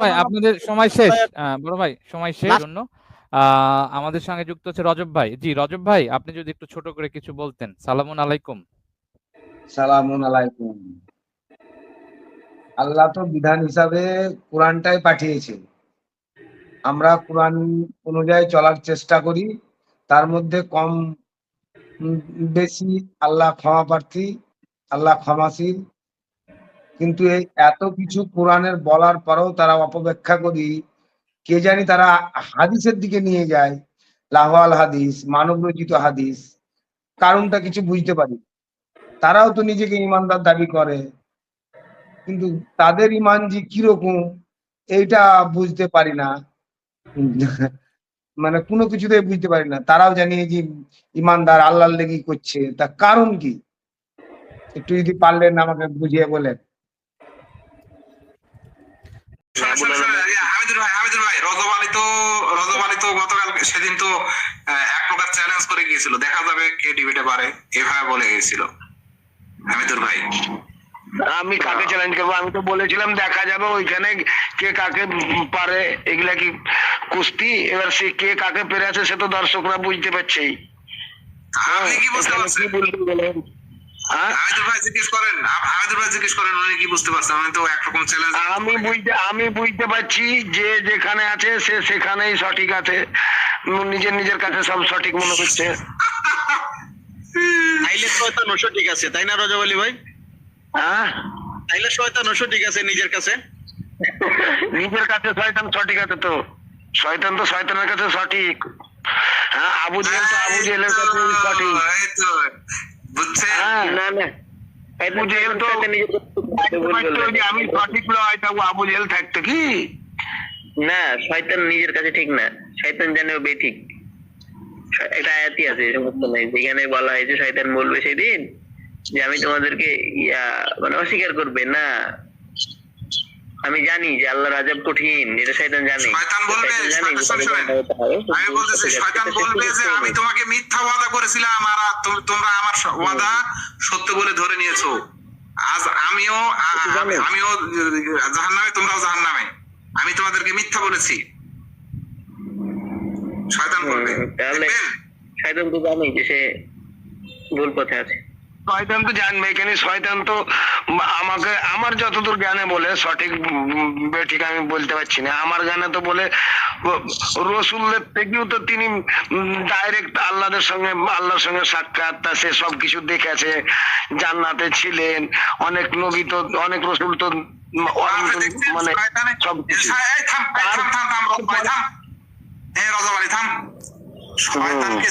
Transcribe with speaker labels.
Speaker 1: ভাই আপনাদের সময় শেষ। বড় ভাই সময় শেষ জন্য আমাদের সঙ্গে যুক্ত হচ্ছে রজব ভাই। জি রজব ভাই আপনি যদি একটু ছোট করে কিছু বলতেন। সালামুন আলাইকুম।
Speaker 2: সালামুন আলাইকুম। আল্লাহ তো বিধান হিসাবে কোরআনটাই পাঠিয়েছে। আমরা কোরআন অনুযায়ী চলার চেষ্টা করি। তার মধ্যে কম বেশি আল্লাহ ক্ষমা প্রার্থী, আল্লাহ ক্ষমাশীল। কিন্তু এই এত কিছু কোরআনের বলার পরেও তারা অপব্যাখ্যা করি, কে জানি তারা হাদিসের দিকে নিয়ে যায়। লাহওয়াল হাদিস, মানব রচিত হাদিস, কারণটা কিছু বুঝতে পারি। তারাও তো নিজেকে ইমানদার দাবি করে, কিন্তু তাদের ইমান যে কিরকম এইটা বুঝতে পারি না। মানে কোনো কিছুতেই বুঝতে পারি না। তারাও জানিয়ে যে ইমানদার আল্লাহর লেগেই করছে, তা কারণ কি একটু যদি পারলেন আমাকে বুঝিয়ে বলেন।
Speaker 3: হামিদুর ভাই রজব আলী তো গতকাল সেদিন তো এক প্রকার চ্যালেঞ্জ করে গিয়েছিল, দেখা যাবে কে ডিবেটে পারে, এভাবে বলে গিয়েছিল হামিদুর ভাই।
Speaker 4: আমি কাকে চ্যালেঞ্জ করবো? আমি তো বলেছিলাম দেখা যাবে ওইখানে কে কাকে পারে। এগুলা কি কুস্তি? এবার সে কে কাকে পেরে আছে সে তো দর্শকরা বুঝতে পারছে।
Speaker 3: আপনি কি বুঝতে পারছেন? হামিদুর ভাই জিজ্ঞেস করেন উনি কি বুঝতে পারছেন। আমি তো একরকম চ্যালেঞ্জ
Speaker 4: আমি বুঝতে পারছি যে যেখানে আছে সে সেখানেই সঠিক আছে, নিজের নিজের কাছে সব সঠিক মনে করছে।
Speaker 5: তাইলে শয়তান সঠিক আছে, তাই না রজব আলী ভাই?
Speaker 4: হ্যাঁ,
Speaker 5: তাইলে শয়তান সঠিক আছে নিজের কাছে।
Speaker 4: নিজের কাছে শয়তান সঠিক আছে তো, শয়তান তো শয়তানের কাছে সঠিক। হ্যাঁ, আবু জেহেল তো আবু জেহেলের কাছে সঠিক।
Speaker 3: বুঝছেন?
Speaker 4: না না, আবু জেহেল তো আমি সঠিক নয়, তবু আবু জেহেল থাকতো কি?
Speaker 6: না, শয়তান নিজের কাছে ঠিক না, শয়তান জানে ও বেঠিক। একটা আয়াতই আছে সমস্ত নাই, যেখানে বলা হয়েছে শয়তান বলবে সেদিন যে আমি তোমাদেরকে মানে অস্বীকার করবে না, আমি জানি যে আল্লাহর আযাব কঠিন, এটা শয়তান জানে।
Speaker 3: শয়তান বলবে, আমি বলতেছি শয়তান বলবে যে আমি তোমাকে মিথ্যা ওয়াদা করেছিলাম আর তোমরা আমার ওয়াদা সত্য বলে ধরে নিয়েছো। আজ আমিও জাহান্নামে, তোমরাও জাহান্নামে, আমি তোমাদেরকে মিথ্যা বলেছি। শয়তান বলবে।
Speaker 6: তাহলে শয়তান তো জানে যে সে ভুল পথে আছে।
Speaker 4: শয়তান তো জানবে, এখানে শয়তান তো আমাকে, আমার যতদূর জ্ঞানে বলে, সঠিক বেঠিক আমি বলতে পারছি না, আমার জ্ঞানে তো বলে রসুলের থেকেও তো তিনি ডাইরেক্ট আল্লাহর সঙ্গে সাক্ষাৎ, সে সবকিছু দেখেছে, জান্নাতে ছিলেন, অনেক নবী তো, অনেক রসুল তো মানে সবকিছু।
Speaker 3: রজব আলী থাম। শয়তানকে